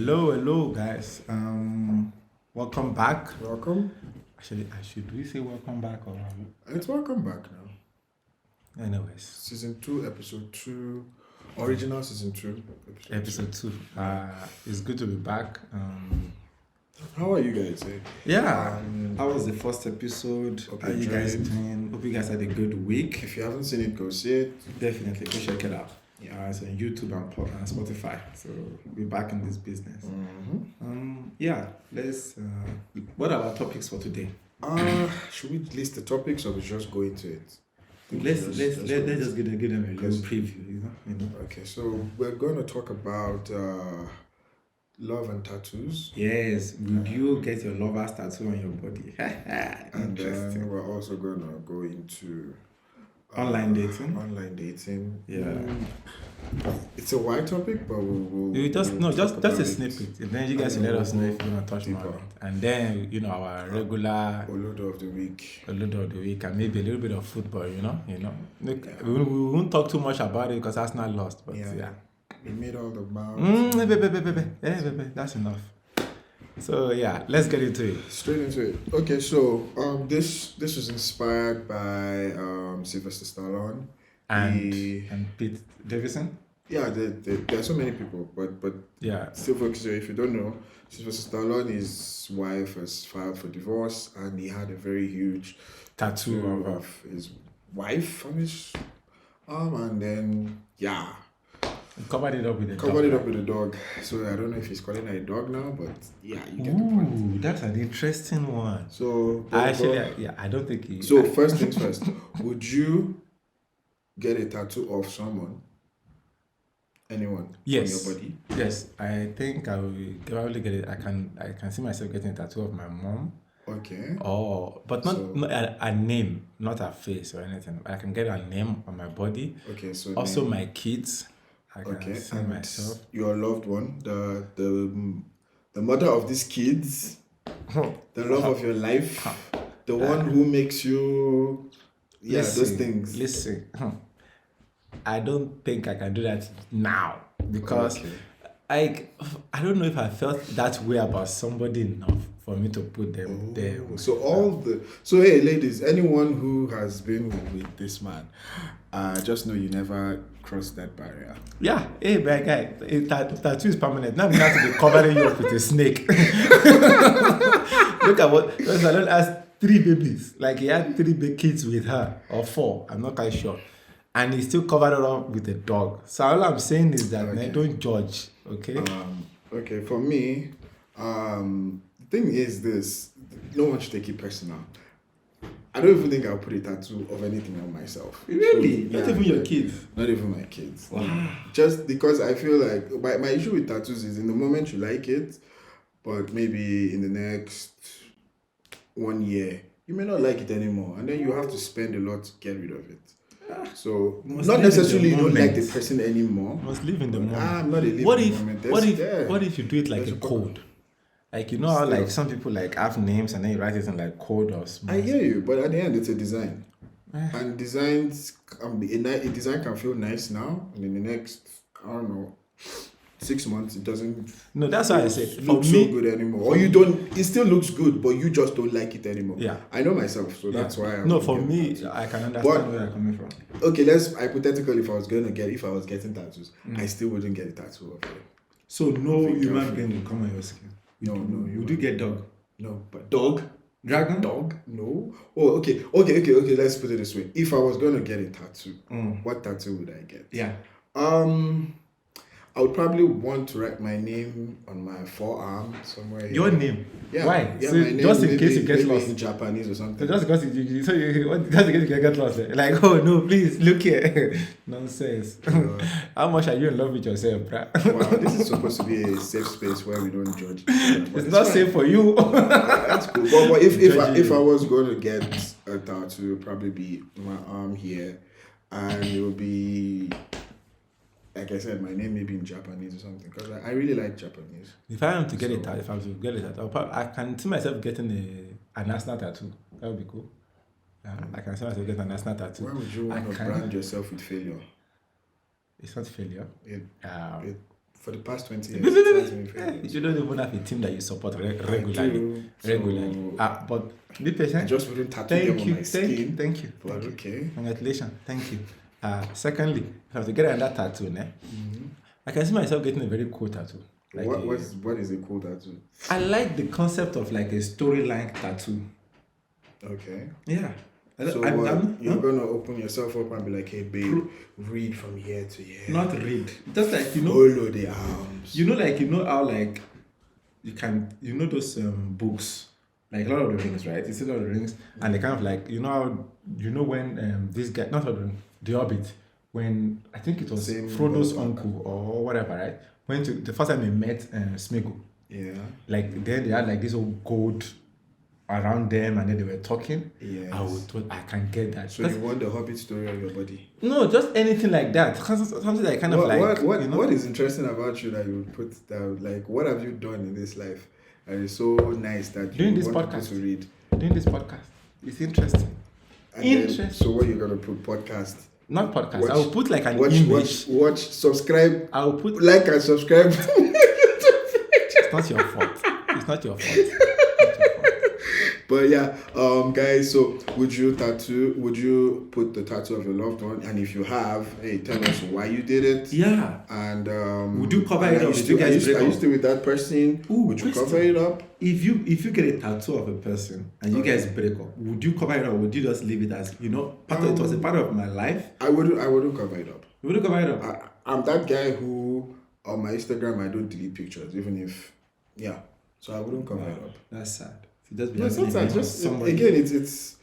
Hello, guys. Welcome back. Welcome. Actually, should we say welcome back or? It's welcome back now. Anyways, Season 2, episode 2, original season 2, episode 2. It's good to be back. How are you guys? Yeah. That was the first episode. Hope How you you guys enjoyed. doing? Hope you guys had a good week. If you haven't seen it, go see it. Definitely go check it out. Yeah, it's on YouTube and Spotify. So we're back in this business. Yeah. Let's. What are our topics for today? Should we list the topics or we just go into it? Let's just give them a little preview. You know. Okay, so we're going to talk about love and tattoos. Yes, would you get your lover's tattoo on your body? And then we're also going to go into Online dating. Online dating. Yeah. It's a wide topic, but we'll just talk a about it. snippet. And then you guys And let then us know we'll if you want to touch more deeper. on it. And then our regular Olodo of the week. load of the week and maybe a little bit of football. Look, Yeah. we won't talk too much about it because Arsenal lost. But Yeah. yeah. We made all the bounds. Baby, that's enough. So yeah, let's get into it. Straight into it. Okay, so this was inspired by Sylvester Stallone. And Pete Davidson. Yeah, there are so many people, but Yeah. still focus. If you don't know, Sylvester Stallone, his wife has filed for divorce, and he had a very huge Tattoo tattoo of of his wife on his arm, and then covered it up with a covered dog. it up with a dog. So I don't know if he's calling her a dog now, but yeah, you get the point. Ooh, that's an interesting one. So I don't think he. So first things first, would you get a tattoo of anyone Yes. on your body? Yes, I think I will probably get it. I can see myself getting a tattoo of my mom. Okay. But So- not a name, not a face or anything. I can get a name on my body. Okay. So Also, name. my kids. I can Okay. see And myself. your loved one, the mother of these kids, the love of your life, the one who makes you, those things. Listen, I don't think I can do that now because Okay. I don't know if I felt that way about somebody enough for me to put them there. So hey, ladies, anyone who has been with this man, just know you never crossed that barrier. Yeah, hey, bad guy, tattoo is permanent. Now we have to be covering you up with a snake. Look at what Barcelona has 3 babies. Like he had 3 big kids with her, or 4. I'm not quite sure, and he still covered it up with a dog. So all I'm saying is that man, don't judge. Okay. Okay, for me, the thing is this: no one should take it personal. I don't even think I'll put a tattoo of anything on myself. Really? So, Not even your kids? Not even my kids. Wow. Just because I feel like my issue with tattoos is in the moment you like it, but maybe in the next 1 year you may not like it anymore, and then you have to spend a lot to get rid of it. So Must not live in necessarily the you don't like the moment. person anymore. Must live in the moment. I'm not a live What in if the moment. what if you do it like There's a a code? Like you know how Still. like some people like have names and then you write it in like code or small. I hear you, but at the end, it's a design, and designs can be a design can feel nice now, and in the next 6 months, it doesn't No, that's why I said for look so me. good anymore, or you don't. It still looks good, but you just don't like it anymore. Yeah. I know myself, so that's why. I No, would for get me, tattoos. I can understand But- where you're coming from. Okay, let's hypothetically, if I was getting tattoos, I still wouldn't get a tattoo of it. So no Of a human girlfriend. being will come on your skin. No, Would you get dog? No, but dog. Dragon? Dog? No. Oh, okay. Let's put it this way. If I was gonna get a tattoo, what tattoo would I get? Yeah. I would probably want to write my name on my forearm somewhere. Your name? Yeah. Why? Yeah, So my name. just in case you get maybe lost. in Japanese or So something. just because just in case you get lost. Like, oh no, please look here. Nonsense. How much are you in love with yourself, bruh? Wow, this is supposed to be a safe space where we don't judge each other, but It's not fine. safe for you. That's cool. But if Judging I you. was going to get a tattoo, it would probably be my arm here, and it would be, like I said, my name may be in Japanese or something, because I really like Japanese. If I am to get a tattoo, I can see myself getting a national tattoo. That would be cool. I can see myself getting a national tattoo. Why would you want to can- brand yourself with failure? It's not failure. It, Um, it for the past 20 years. It has been famous. You don't even have a team that you support regularly. do, Regularly. so- But be patient. I just wouldn't tattoo them on my skin. Thank you. But Thank you. okay. Congratulations. Thank you. Secondly, if I have to get another tattoo, I can see myself getting a very cool tattoo. Like What is a cool tattoo? I like the concept of like a storyline tattoo. Okay. Yeah. So you're gonna open yourself up and be like, hey babe, read from here to here. Not read. Just like Follow the arms. How like you can those books like Lord of the Rings, right? It's Lord of the Rings, and they kind of like when this guy, not Lord of the Rings, The Hobbit, when I think it was Same Frodo's book. uncle or whatever, right? Went to the first time he met Smeagol. Yeah. Like then they had like this old gold around them, and then they were talking. Yes. I can get that. So you want the Hobbit story on your body? No, just anything like that. Something like kind of like what is interesting about you that you would put down? Like, what have you done in this life? And it's so nice that you Doing this want people podcast. to read. Doing this podcast. It's interesting. And Interesting. then, so what you're gonna put? Podcast. Not podcast. Watch- I will put like an image. Watch, subscribe, I will put. like and subscribe. It's not your fault. It's not your fault. It's not your fault. But yeah, guys, so would you put the tattoo of your loved one? And if you have, hey, tell us why you did it. Yeah. And Would you cover and it are up you if still, you guys are you break up? still with that person? Ooh, would you question. cover it up? If you get a tattoo of a person and you guys break up, would you cover it up? Or would you just leave it as it was a part of my life? I wouldn't cover it up. Would you cover it up? I'm that guy who on my Instagram I don't delete pictures, even if so I wouldn't cover it up. That's sad. Just No, it's not sad. Just somebody. again, it's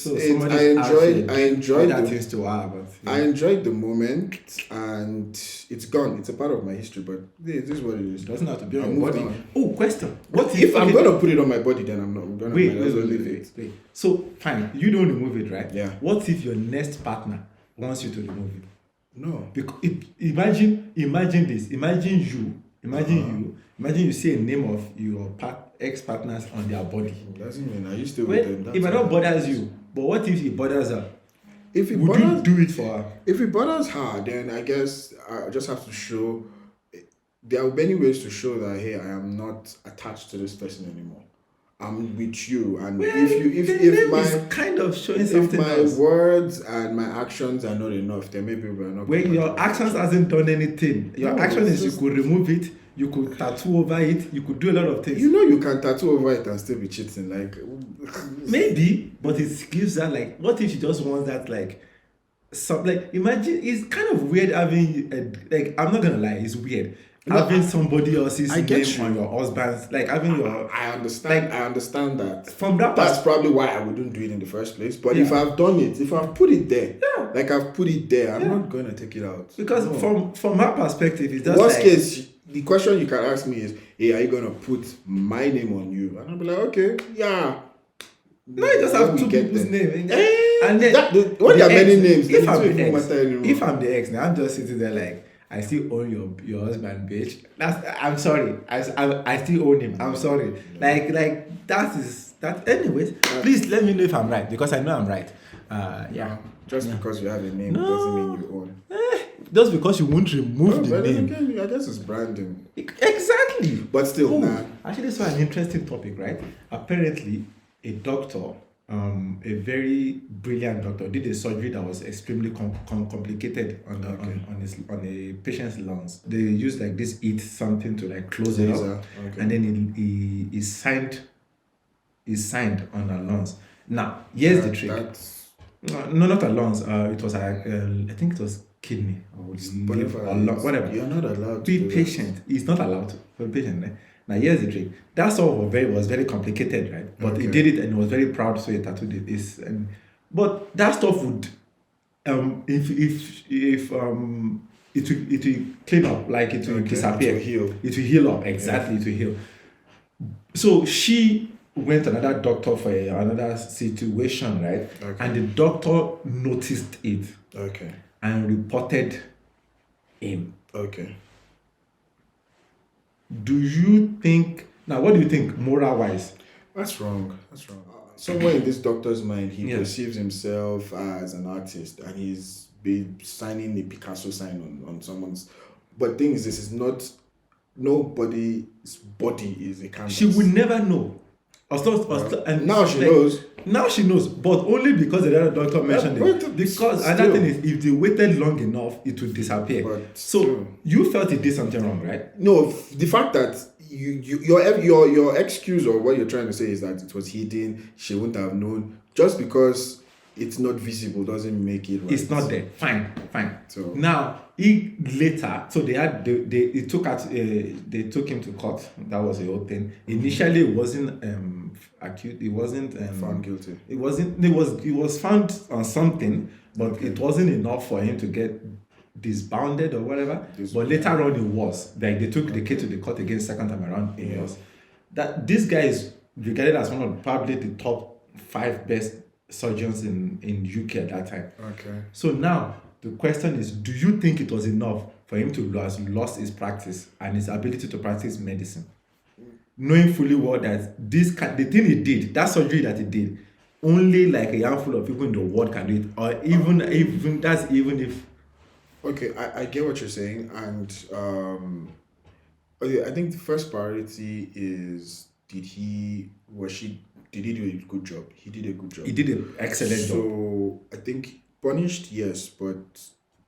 somebody I enjoyed that the, things to her, but I enjoyed the moment, and it's gone. It's a part of my history, but this is what it is. it doesn't have to be I on your moved body. on. Oh, question. What if I'm gonna put it on my body? Then I'm not. I'm gonna Wait, might as well leave it. wait. So fine, you don't remove it, right? Yeah. What if your next partner wants you to remove it? No. Because imagine this. Imagine you see a name of your ex-partners on their body. Doesn't mean I used to Well, with them. if That's it all. not bothers you, but what if it bothers her? If it Would bothers, you do it for her? if it bothers her, then I guess I just have to show. There are many ways to show that hey, I am not attached to this person anymore. I'm with you, and Well, if my is kind of showing if something my else. words and my actions are not enough, then maybe we're not. When your actions hasn't done anything, your No, action it's is just- you could remove it, you could tattoo over it, you could do a lot of things. You know you can tattoo over it and still be cheating. Like Maybe, but it gives that like, what if she just wants that like, imagine it's kind of weird having I'm not gonna lie, it's weird having somebody else's I get name you. on your husband's having your I understand. I understand that. from that That's past. probably why I wouldn't do it in the first place. But Yeah. if I've done it, if I've put it there, Yeah. like I've put it there, I'm Yeah. not gonna take it out. Because No. from her perspective, it's just Worst like, case, the question you can ask me is, hey, are you gonna put my name on you? And I'll be like, okay, yeah. no, you just have When we two get people's there. names. Eh, And then when there are the many ex- names, then if I'm it the won't ex, matter anymore. if I'm the ex, now I'm just sitting there like, I still own your husband, bitch. I'm sorry. I still own him. I'm sorry. Like that. Anyways, please let me know if I'm right because I know I'm right. Yeah. Just because you have a name No. doesn't mean you own. Just because you won't remove the But then name. again, I guess it's branding. Exactly. But still, Oh, nah. actually, this was an interesting topic, right? Apparently, a doctor, a very brilliant doctor, did a surgery that was extremely complicated on a patient's lungs. They used like this something to like close it Laser, up, okay. and then he signed on her lungs. Now, here's the trick. No, not her lungs. It was I think it was kidney or liver or lung, whatever. You're not allowed to Be do patient. He's not allowed to be patient. Eh? Now here's the trick. That stuff was very complicated, right? But he Okay. did it and he was very proud, so he tattooed it. But that stuff would if it will clean up, like it will Okay, disappear. it will heal. It will heal up, exactly. It will heal. So she went to another doctor for another situation, right? Okay. And the doctor noticed it Okay. and reported him. Okay. Do you think now? What do you think, moral wise? That's wrong. That's wrong. Somewhere in this doctor's mind, he Yeah. perceives himself as an artist, and he's signing a Picasso sign on someone's But thing is, this is not nobody's body is a canvas. She would never know. And now she knows. Now she knows, but only because the other doctor mentioned it. Because another thing is, if they waited long enough, it would disappear. But so still. you felt it did something wrong, right? No, the fact that your excuse or what you're trying to say is that it was hidden, she wouldn't have known. Just because it's not visible doesn't make it right. It's not there. Fine. So now, later, so they took him to court. That was the whole thing. Initially, it wasn't accused. It wasn't found guilty. It wasn't. He was found on something, but it wasn't enough for him to get disbounded or whatever. But later on, it was. Like they took the case to the court again second time around. It was that this guy is regarded as one of probably the top 5 best surgeons in UK at that time. Okay. So now the question is, do you think it was enough for him to have lost his practice and his ability to practice medicine, knowing fully well that the thing he did, that surgery that he did, only like a handful of people in the world can do it, or even if. Okay, I get what you're saying, and okay, I think the first priority is did he do a good job? He did a good job. He did an excellent job. So I think punished, yes, but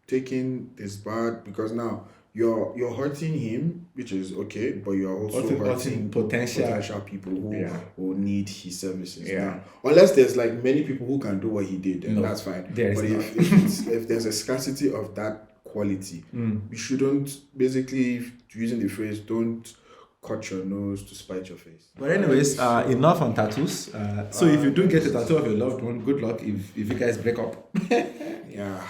taking is bad because now you're hurting him, which is okay, but you're also hurting potential people who need his services. Yeah. Now, unless there's like many people who can do what he did, then that's fine. But if there's a scarcity of that quality, you shouldn't, basically using the phrase, don't cut your nose to spite your face. But anyways, enough on tattoos. So if you do get a tattoo of your loved one, good luck if you guys break up. Yeah.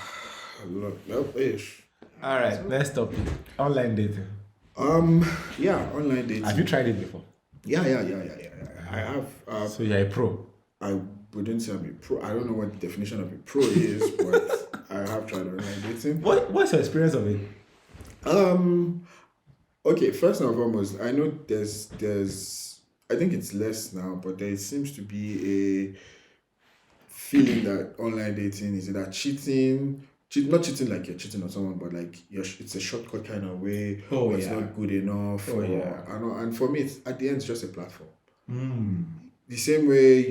Look, well-ish. All right, next topic. Online dating. Yeah, online dating. Have you tried it before? Yeah. I have. So you're a pro. I wouldn't say I'm a pro. I don't know what the definition of a pro is, but I have tried online dating. What's your experience of it? Okay, first and foremost, I know there's I think it's less now, but there seems to be a feeling that online dating is either not cheating like you're cheating on someone, but like it's a shortcut kind of way. It's not good enough. I know, and for me, at the end, it's just a platform. The same way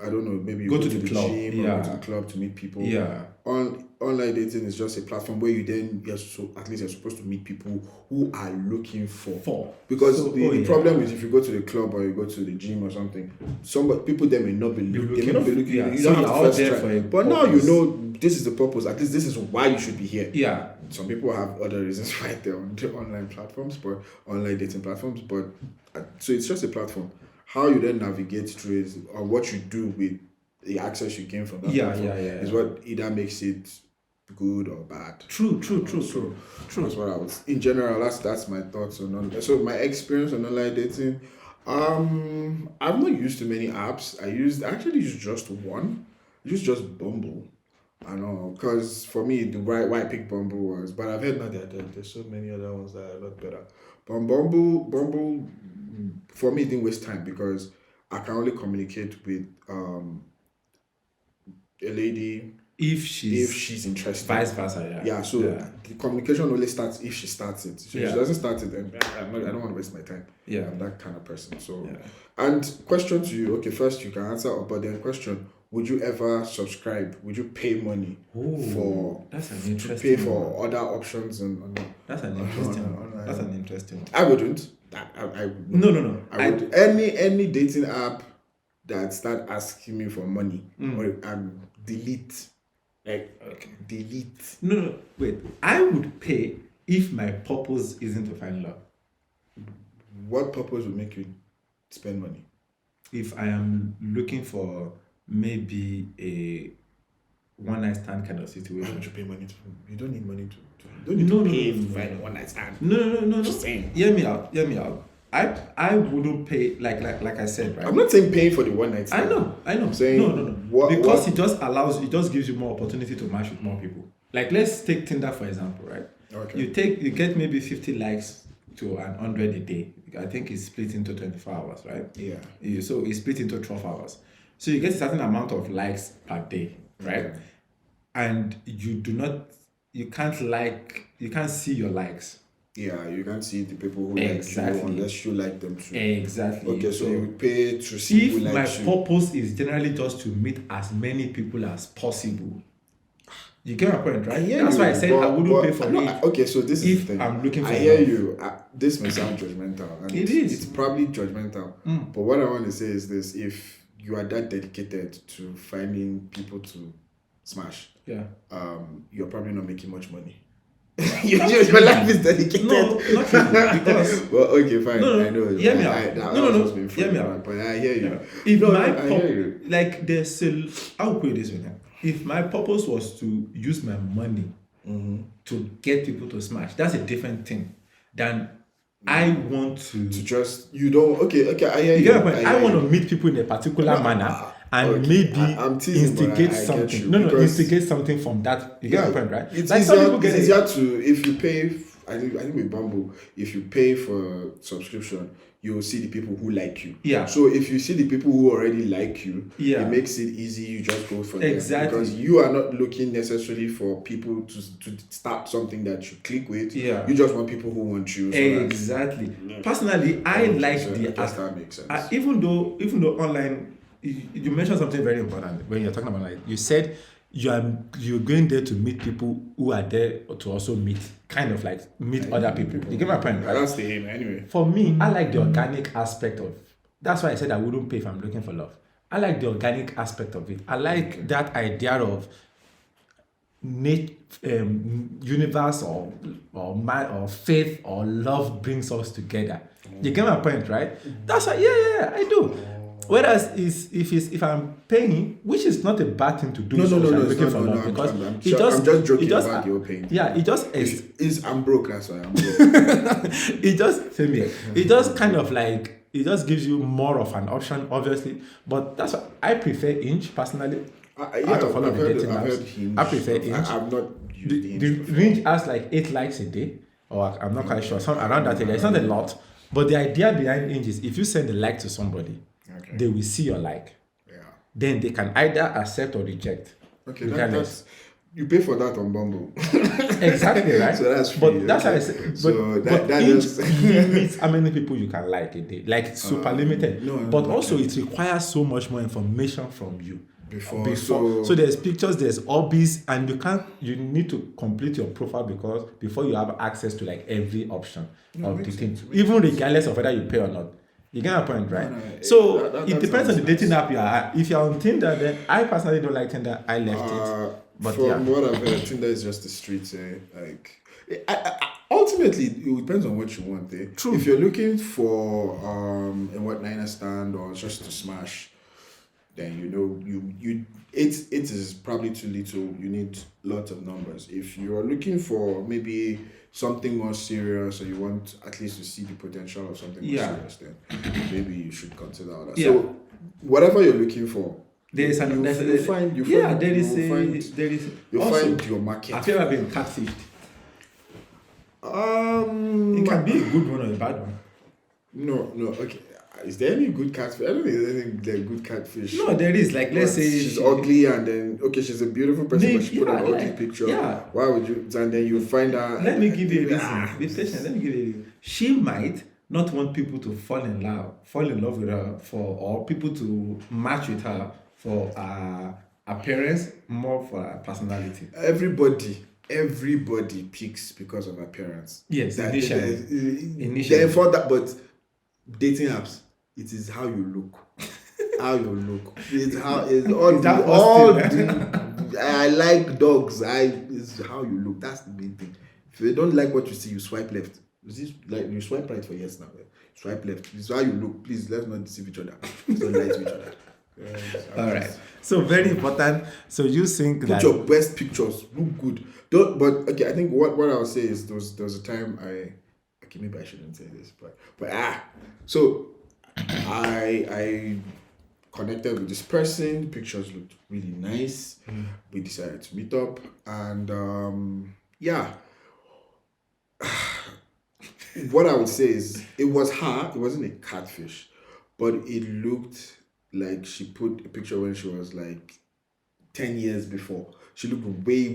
I don't know, maybe you go to the club, gym or go to the club to meet people. Yeah. Online dating is just a platform where at least you're supposed to meet people who are looking for. Because the problem is if you go to the club or you go to the gym or something, people there may not be looking. They may not be looking. You don't have to first try. But now you know this is the purpose. At least this is why you should be here. Yeah. Some people have other reasons why they're on the online platforms, but online dating platforms. But so it's just a platform. How you then navigate through it, or what you do with the access you gain from that platform is what either makes it good or bad. True. That's what I was. In general, that's my thoughts on online. So my experience on online dating, I've not used too many apps. I actually used just one. I used just Bumble. I know, because for me, why I picked Bumble was, but I've heard now that there's so many other ones that are a lot better. But Bumble, for me, it didn't waste time because I can only communicate with a lady if she's interested. Vice versa, yeah. So the communication only starts if she starts it. So if she doesn't start it, then I don't want to waste my time. Yeah, I'm that kind of person. So, and question to you. Okay, first you can answer, but then question: would you ever subscribe? Would you pay money to pay for other options That's an interesting one. I wouldn't. No. I would any dating app that start asking me for money or delete. Delete. No, wait. I would pay if my purpose isn't to find love. What purpose would make you spend money? If I am looking for maybe a one-night stand kind of situation. Why would you pay money to? You don't need money to. You don't need to pay to find a one-night stand. No. Just saying. Hear me out. I wouldn't pay like I said, right? I'm not saying paying for the one night stand. I know. I'm saying no. Because it just gives you more opportunity to match with more people. Like let's take Tinder for example, right? Okay. You get maybe 50 likes to 100 a day. I think it's split into 24 hours, right? Yeah. So it's split into 12 hours. So you get a certain amount of likes per day, right? Okay. And you can't see your likes. Yeah, you can't see the people who like you Exactly. unless you like them too. Exactly. Okay, so you would pay to see who if my likes you. purpose is generally just to meet as many people as possible, you get my point, right? That's why I said I wouldn't pay for it. Okay, so this is if the thing. I'm looking for I hear love. you. This may sound judgmental, and It is. It's probably judgmental. But what I want to say is this: if you are that dedicated to finding people to smash, Yeah. You're probably not making much money. Your life is dedicated. No, not really. Because well, okay, fine. No, I know. Hear me No. Hear me out. But I hear you. Yeah. If No, my I hear you. like there's a, I'll put it this way now. If my purpose was to use my money to get people to smash, that's a different thing than I want to just you don't. Okay. I hear you you. get my point. I want to meet people in a particular manner and okay. maybe I'm teasing, but instigate I get something. you, No, because- instigate something from that. You get my point, right? It's Like some easier, people get it's it. easier to if you pay. I think with Bumble, if you pay for subscription, you will see the people who like you. Yeah. So if you see the people who already like you, Yeah. it makes it easy. You just go for them Exactly. because you are not looking necessarily for people to start something that you click with. Yeah. You just want people who want you. So that's- Exactly. Personally, I like so the I guess that makes sense. even though online, you mentioned something very important when you're talking about like you said you're going there to meet people who are there to also meet other people. You get my point, right? That's the aim anyway. For me, I like the organic aspect of. That's why I said I wouldn't pay if I'm looking for love. I like the organic aspect of it. I like that idea of universe or man or faith or love brings us together. You get my point, right? That's why, yeah, I do. Whereas if I'm paying, which is not a bad thing to do, No, if I'm it's looking for not, love, because I'm just joking about your pain. Yeah, it just I'm broke, that's why I'm broke. it just same here. It just kind of like it just gives you more of an option, obviously. But that's what I prefer Inch personally. Out of all of the dating apps, I prefer Inch. I've not used The Hinge. Range has like 8 likes a day, or I'm not quite sure, some around that area. It's not a lot, but the idea behind Inch is if you send a like to somebody, they will see your like. Yeah. Then they can either accept or reject. Okay, regardless. you pay for that on Bumble. Exactly, right? So that's free. But that's how I say. But Inch limits how many people you can like a day, like super limited. But also it requires so much more information from you. Before. So there's pictures, there's hobbies, and you need to complete your profile before you have access to like every option of the thing, even regardless of whether you pay or not. You get my point, right? So it depends on the dating app you are. If you're on Tinder, then I personally don't like Tinder. I left it. But from what I've heard, Tinder is just the streets. Ultimately, it depends on what you want. True. If you're looking for a what Niner stand or just to smash, then it is probably too little. You need lots of numbers. If you are looking for maybe something more serious, or you want at least to see the potential of something more serious, then maybe you should consider that. Yeah. So whatever you're looking for, there is you'll find your market. Have you ever been catfished? It can be a good one or a bad one. No, okay. Is there any good catfish? I don't think there's any good catfish. No, there is. Like, let's say she's ugly, and then she's a beautiful person, but she put an ugly picture. Yeah. Why would you? And then you find her. Let me give you a reason. Be patient. Let me give you a reason. She might not want people to fall in love with her or people to match with her for appearance, more for her personality. Everybody picks because of appearance. Yes, initially. Then for that, but dating apps, it is how you look. How you look. It's all I like dogs. It's how you look. That's the main thing. If you don't like what you see, you swipe left. You swipe right for yes now. Swipe left. This is how you look. Please, let's not deceive each other. Let's not lie to each other. All right. So very important. So you think put your best pictures, look good. I think what I would say is there was a time maybe I shouldn't say this, so I connected with this person. Pictures looked really nice. We decided to meet up, and what I would say is it was her. It wasn't a catfish, but it looked like she put a picture when she was like 10 years before. She looked way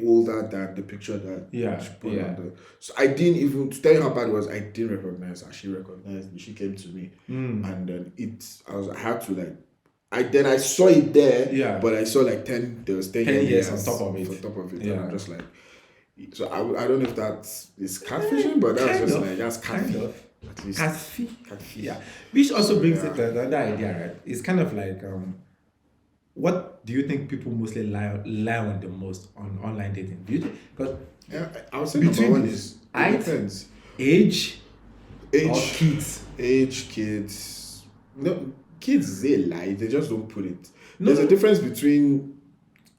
older than the picture that she put on the. So I didn't even, to tell you how bad it was, I didn't recognize her. She recognized me. She came to me, and then I had to like. I saw it there, but I saw like 10. There was 10 years on top of it. And I'm just like, so I don't know if that is catfishing, but that's just like that's catfish. At least Catfish. Yeah. Which also brings it to another idea, right? It's kind of like what do you think people mostly lie on the most on online dating? Do you think? Because I would say number one is height, depends. age, or kids. Age, kids. No, kids they lie. They just don't put it. There's a difference between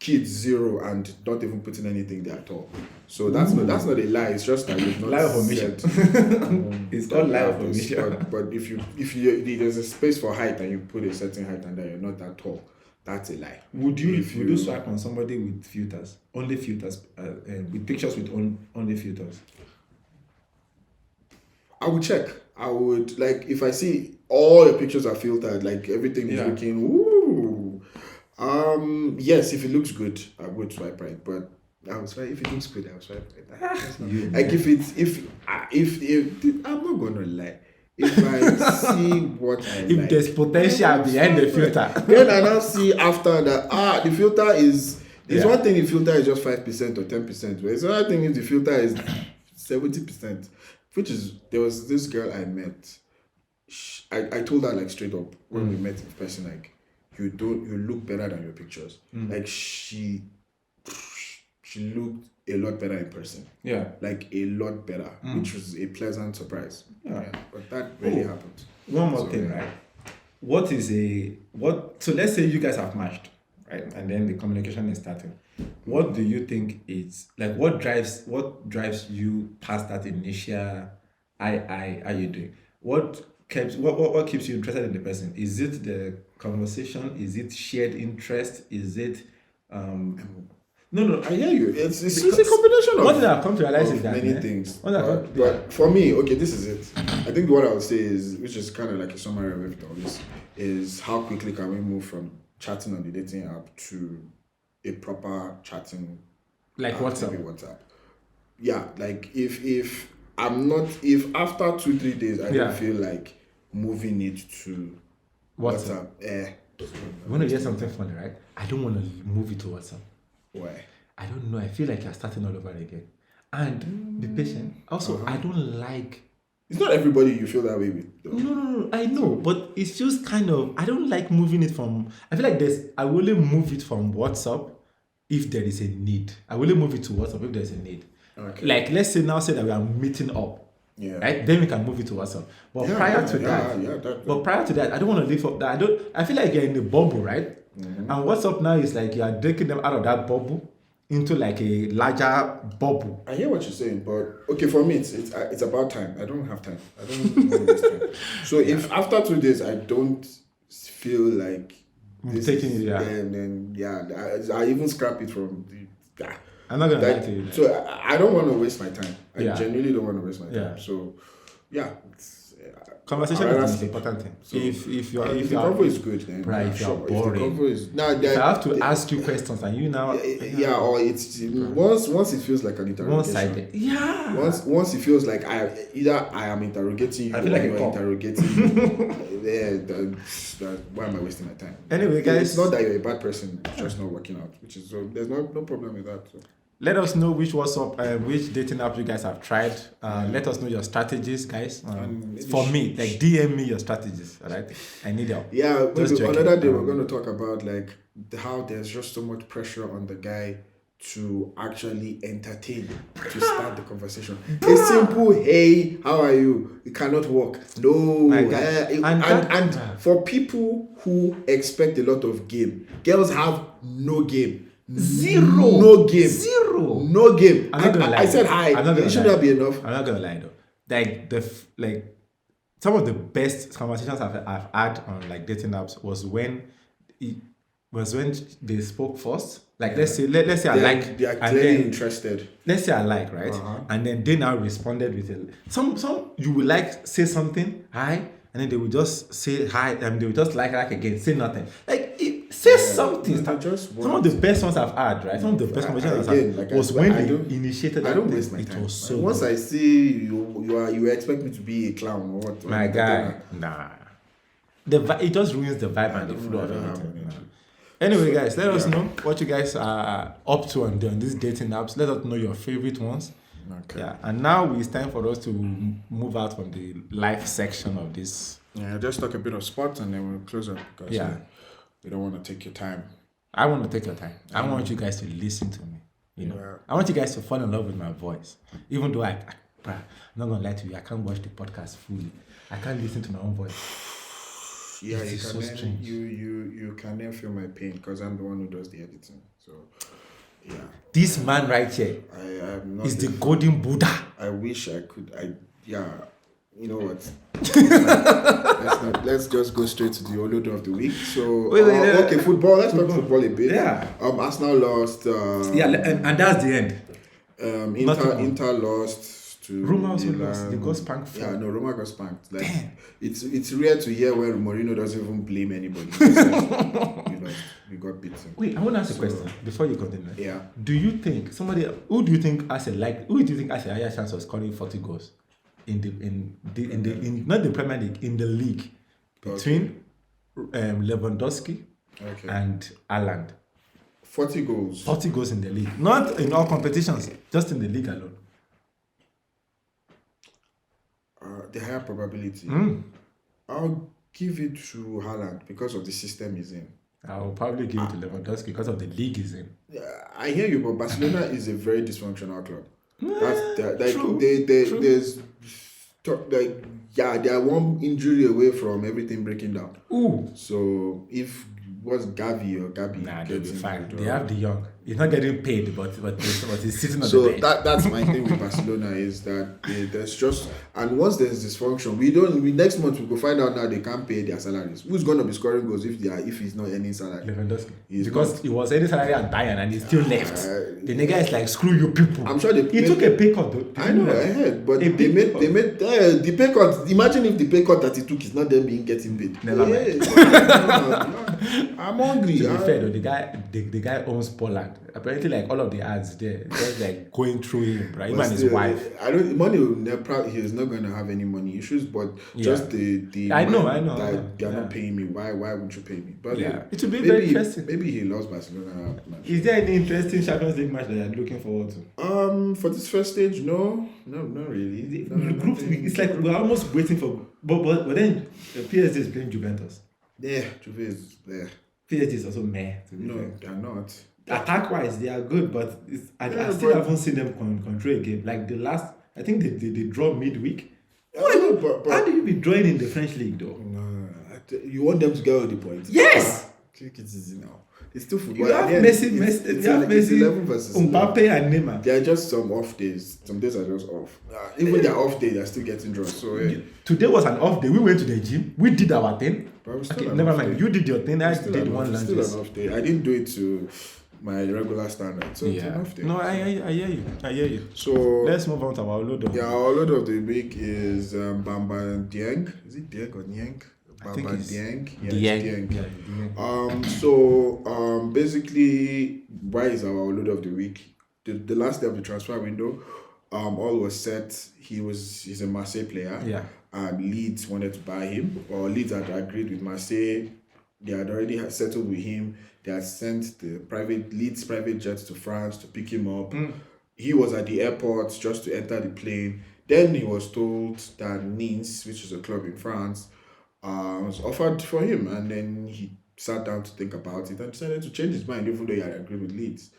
kids 0 and not even putting anything there at all. So that's not a lie. It's just that you've not lie of omission. It's called lie of omission. But if you there's a space for height and you put a certain height and then you're not that tall, that's a lie. Would you swipe on somebody with filters? Only filters, with pictures with only filters? I would check. I would, like, if I see all the pictures are filtered, like everything is looking, ooh. Yes, if it looks good, I would swipe right. But I would swipe, if it looks good, I would swipe right. Like if I'm not gonna lie. If I see what I if like, there's potential behind the filter, then I now see after that, the filter is, there's one thing if filter is just 5% or 10%, but it's another thing if the filter is 70%, which is, there was this girl I met, I told her like straight up when we met in person, like, you look better than your pictures. Like she looked a lot better in person. Yeah. Like a lot better, which was a pleasant surprise. Yeah. But that really happened. One more thing, right? So let's say you guys have matched, right? And then the communication is starting. What do you think is, like, what drives you past that initial how you doing? What keeps you interested in the person? Is it the conversation? Is it shared interest? Is it No, I hear you. It's a combination of what did I come to realize is that many things. But for me, okay, this is it. I think what I would say is, which is kind of like a summary of everything, is how quickly can we move from chatting on the dating app to a proper chatting, like WhatsApp. WhatsApp. Yeah, like if after 2-3 days I don't feel like moving it to WhatsApp. You want to get something funny, right? I don't want to move it to WhatsApp. Why? I don't know. I feel like you're starting all over again. And be patient. Also, I don't like... It's not everybody you feel that way with, though. No. I know. But it feels kind of... I don't like moving it from... I feel like I will only move it from WhatsApp if there is a need. I will only move it to WhatsApp if there's a need. Okay. Like, let's say that we are meeting up. Yeah. Right? Then we can move it to WhatsApp. But prior to that, I don't want to live up that. I feel like you're in the bubble, right? Mm-hmm. And WhatsApp now is like you are taking them out of that bubble into like a larger bubble. I hear what you're saying, but okay, for me it's about time. I don't have time. I don't know this time. So if after 2 days I don't feel like this taking it, then I even scrap it from the. I'm not gonna lie to you. So I don't want to waste my time. I genuinely don't want to waste my time. So conversation is the most important thing. So if the convo is good, then if you're boring, if I have to ask you questions and you now or it's once it feels like an interrogation. One-sided. Yeah. Once it feels like I am interrogating you, I feel like you're interrogating me. Why am I wasting my time? Anyway, guys, it's not that you're a bad person. It's just not working out, which is there's no problem with that. So. Let us know which dating app you guys have tried. Let us know your strategies, guys. For me, like DM me your strategies. All right, I need help. Yeah, maybe another day we're going to talk about like how there's just so much pressure on the guy to actually entertain, to start the conversation. A simple "Hey, how are you?" It cannot work. No, and for people who expect a lot of game, girls have no game. Zero. No game. Zero. No game. I said hi. Shouldn't that be enough? I'm not gonna lie though. Like some of the best conversations I've had on like dating apps was when they spoke first. Like let's say they are clearly interested. Let's say I like, right? And then they now responded with some you will like say something hi, and then they will just say hi, and they will just like again, say nothing. Like Say something. No, they just Some of the best ones I've had, right? Some of the best conversations I've had was when they initiated I that don't thing. waste my It time. was so Once good. I see you expect me to be a clown or what? or My an guy, entertainer. nah. It just ruins the vibe and the flow of I don't have everything. energy. Anyway, So, guys, let us yeah. know what you guys are up to on these dating apps. Let us know your favorite ones. Okay. Yeah, and now it's time for us to move out from the life section of this. Yeah, just talk a bit of sports and then we'll close up because Yeah. we don't want to take your time. I want to take your time. I want you guys to listen to me. Yeah. I want you guys to fall in love with my voice. Even though I'm not gonna lie to you, I can't watch the podcast fully. I can't listen to my own voice. Yeah, It you is can so then, strange. you can then feel my pain because I'm the one who does the editing. So yeah. This man right here I am not is the golden Buddha. I wish I could you know what? Let's just go straight to the Olodo of the week. So okay, football. Let's talk football a bit. Yeah. Arsenal lost. And that's the end. Inter lost to Roma also Milan. lost. They got spanked. Yeah, no, Roma got spanked. Like Damn. it's rare to hear where Mourinho doesn't even blame anybody. He just said, we got beaten. Wait, I want to ask a question before you continue. Yeah. Do you think who do you think has a higher chance of scoring 40 goals in not the Premier League, in the league between Lewandowski and Haaland? 40 goals. 40 goals in the league. Not in all competitions, just in the league alone. The higher probability. I'll give it to Haaland because of the system he's in. I'll probably give it to Lewandowski because of the league he's in. I hear you, but Barcelona is a very dysfunctional club. True. They are one injury away from everything breaking down. Ooh. So if was Gavi or Gabi, They'll be fine. They have the young. He's not getting paid, but he's sitting on so the bench. that's my thing with Barcelona is that there's just, and once there's dysfunction, next month we go find out now they can't pay their salaries. Who's gonna be scoring goals if he's not earning salary? Lewandowski. He's Because not. he was earning salary at Bayern and he still left. The nigga is like, screw you people. I'm sure he took a pay cut though. I know, I heard, but they made the pay cut. Imagine if the pay cut that he took is not them getting paid. Never mind. I'm hungry. To be fair though, the guy owns Poland. Apparently, like all of the ads there, just like going through him, right? Him and his wife. Money will never. He's not going to have any money issues, but just the. I know. That they're not paying me. Why would you pay me? But it will be very interesting. Maybe he loves Barcelona. Is there any interesting Champions League match that you're looking forward to? For this first stage, no, not really. Group, it's like we're almost waiting for, but then PSG is playing Juventus. Yeah, Juve is there. PSG is also meh. No, they're not. Attack wise, they are good, but I still haven't seen them control a game. Like the last, I think they draw midweek. How do you be drawing in the French league though? No, you want them to get all the points. Yes! Take it easy now. It's still football. You have Messi, Messi, 11 versus Mbappe and Neymar. There are just some off days. Some days are just off. Even their off day, they're still getting draws. So today was an off day. We went to the gym. We did our thing. Okay, never mind. You did your thing. I did one lunch. Still an off day. I didn't do it to my regular standard. So it's an off day. No, I hear you. So let's move on to our load. Yeah, our load of the week is Bamba Dieng. Is it Dieng or Niang? Bamba Dieng. Yeah, Dieng. So basically, why is our load of the week? The last day of the transfer window, all was set. He's a Marseille player. Yeah. And Leeds wanted to buy him, or Leeds had agreed with Marseille. They had already settled with him. They had sent the Leeds private jets to France to pick him up. He was at the airport just to enter the plane. Then he was told that Nice, which is a club in France, was offered for him, and then he sat down to think about it and decided to change his mind, even though he had agreed with Leeds.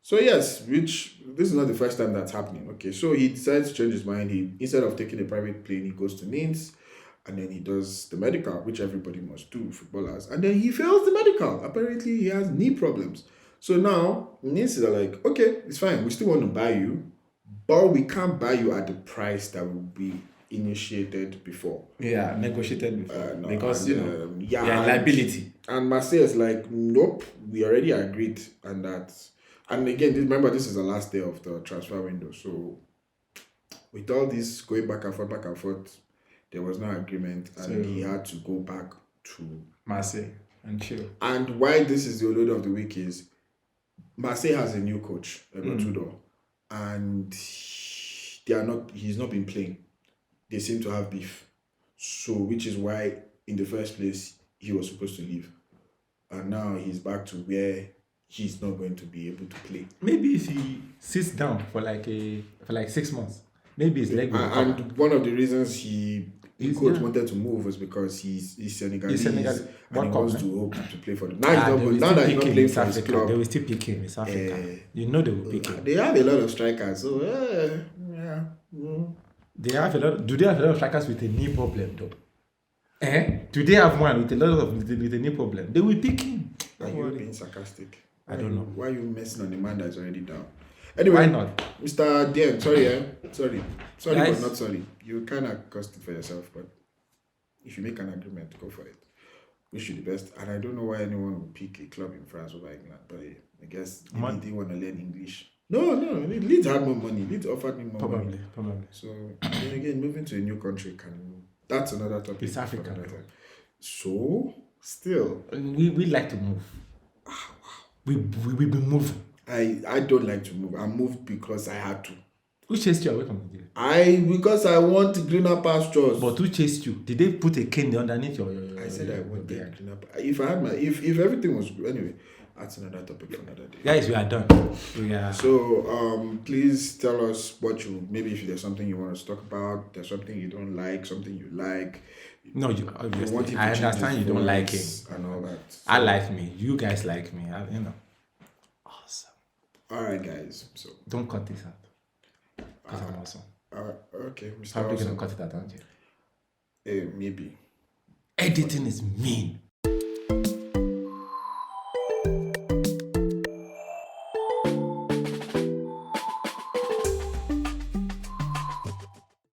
So yes, this is not the first time that's happening. Okay, so he decides to change his mind. He, instead of taking a private plane, he goes to Nice, and then he does the medical, which everybody must do, footballers, and then he fails the medical. Apparently, he has knee problems. So now Nice are like, okay, it's fine. We still want to buy you, but we can't buy you at the price that will be initiated before. Yeah, negotiated before. No, because and, liability. And Marseille is like, nope, we already agreed, and that's. And again, remember, this is the last day of the transfer window. So with all this going back and forth, there was no agreement, and he had to go back to Marseille. And chill. And why this is the Olodo of the week is Marseille has a new coach, Tudor, and he's not been playing. They seem to have beef. So, which is why, in the first place, he was supposed to leave. And now he's back to where he's not going to be able to play. Maybe if he sits down for like 6 months, maybe his leg will come. And one of the reasons the coach wanted to move was because he's Senegalese, and he wants to play for them. Now he's not playing for his club. They will still pick him in South Africa. You know they will pick him. They have a lot of strikers, so They have a lot. Do they have a lot of strikers with a knee problem though? Do they have one with a lot of with a knee problem? They will pick him. Are you being sarcastic? I don't know. Why are you messing on the man that's already down? Anyway, why not? Mr. Dien, sorry, Guys, but not sorry. You kind of cost it for yourself, but if you make an agreement, go for it. Wish you the best. And I don't know why anyone would pick a club in France over England, but I guess they want to learn English. No, Leeds had more money. Leeds offered me more money. Probably. So, then again, moving to a new country that's another topic. It's Africa. So, still. We like to move. We be moving. I don't like to move. I moved because I had to. Who chased you away from Nigeria? Because I want greener pastures. But who chased you? Did they put a cane underneath your I said I want greener. If I had if everything was good, anyway, that's another topic for another day. Guys, we are done. So please tell us what maybe if there's something you want us to talk about, there's something you don't like, something you like. No, obviously. I understand you don't like him and all that. I like me. You guys like me. Awesome. All right, guys. So don't cut this out. Because I'm awesome. Okay, Mr. Probably gonna cut it out, aren't you? Maybe. Editing is mean.